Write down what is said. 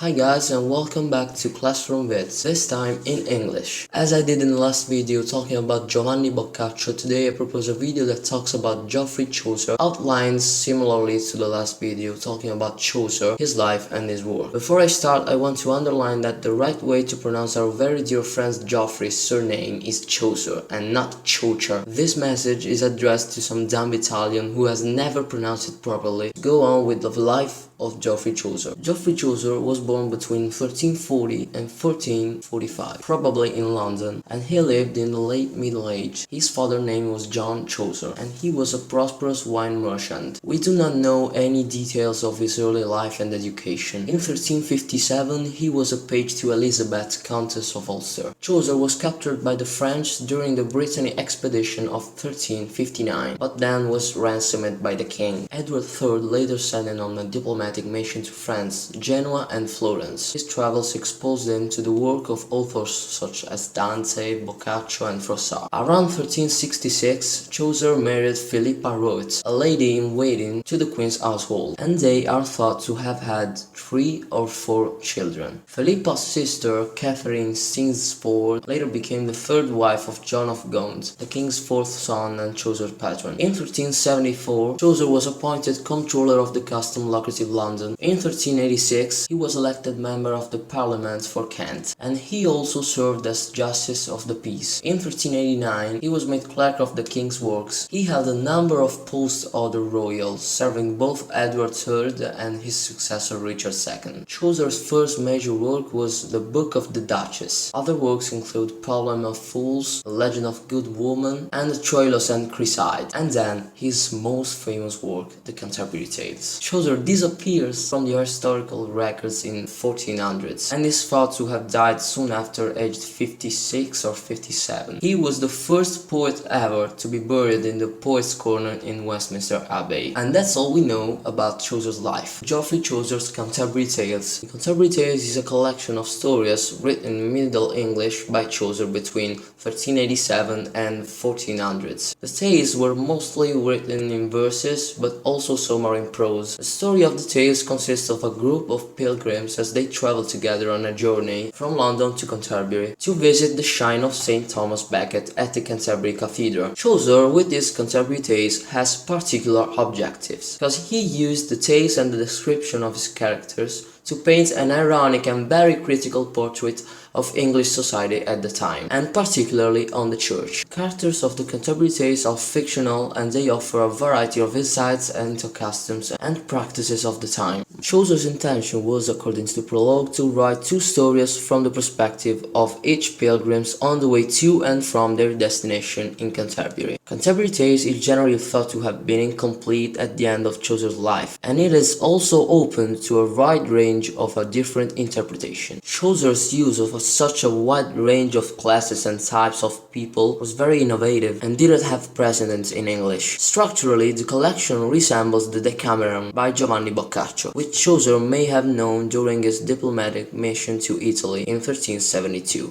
Hi guys, and welcome back to Classroom Vids, this time in English. As I did in the last video talking about Giovanni Boccaccio, today I propose a video that talks about Geoffrey Chaucer, outlines similarly to the last video talking about Chaucer, his life and his work. Before I start, I want to underline that the right way to pronounce our very dear friend Geoffrey's surname is Chaucer and not Chaucer. This message is addressed to some dumb Italian who has never pronounced it properly. Go on with the life of Geoffrey Chaucer. Geoffrey Chaucer was born between 1340 and 1445, probably in London, and he lived in the late Middle Age. His father's name was John Chaucer, and he was a prosperous wine merchant. We do not know any details of his early life and education. In 1357, he was a page to Elizabeth, Countess of Ulster. Chaucer was captured by the French during the Brittany expedition of 1359, but then was ransomed by the king. Edward III later sent him on a diplomatic mission to France, Genoa and Florence. His travels exposed him to the work of authors such as Dante, Boccaccio and Froissart. Around 1366, Chaucer married Philippa Roet, a lady-in-waiting to the queen's household, and they are thought to have had 3 or 4 children. Philippa's sister, Catherine Synsford, later became the 3rd wife of John of Gaunt, the king's 4th son and Chaucer's patron. In 1374, Chaucer was appointed comptroller of the custom lucrative London. In 1386, he was elected member of the Parliament for Kent, and he also served as Justice of the Peace. In 1389, he was made clerk of the King's Works. He held a number of posts other royals, serving both Edward III and his successor Richard II. Chaucer's first major work was the Book of the Duchess. Other works include Problem of Fools, The Legend of Good Woman, and Troilus and Cresside, and then his most famous work, The Canterbury Tales. Chaucer disappears from the historical records in 1400s and is thought to have died soon after aged 56 or 57. He was the first poet ever to be buried in the Poets' Corner in Westminster Abbey. And that's all we know about Chaucer's life. Geoffrey Chaucer's Canterbury Tales. The Canterbury Tales is a collection of stories written in Middle English by Chaucer between 1387 and 1400s. The tales were mostly written in verses, but also some are in prose. The story of the tales consists of a group of pilgrims as they travel together on a journey from London to Canterbury to visit the shrine of St. Thomas Becket at the Canterbury Cathedral. Chaucer, with his Canterbury Tales, has particular objectives, because he used the tales and the description of his characters to paint an ironic and very critical portrait of English society at the time, and particularly on the church. Characters of the Canterbury Tales are fictional and they offer a variety of insights into customs and practices of the time. Chaucer's intention was, according to the prologue, to write 2 stories from the perspective of each pilgrims on the way to and from their destination in Canterbury. Canterbury Tales is generally thought to have been incomplete at the end of Chaucer's life, and it is also open to a wide range of a different interpretation. Chaucer's use of such a wide range of classes and types of people was very innovative and didn't have precedents in English. Structurally, the collection resembles the Decameron by Giovanni Boccaccio, which Chaucer may have known during his diplomatic mission to Italy in 1372.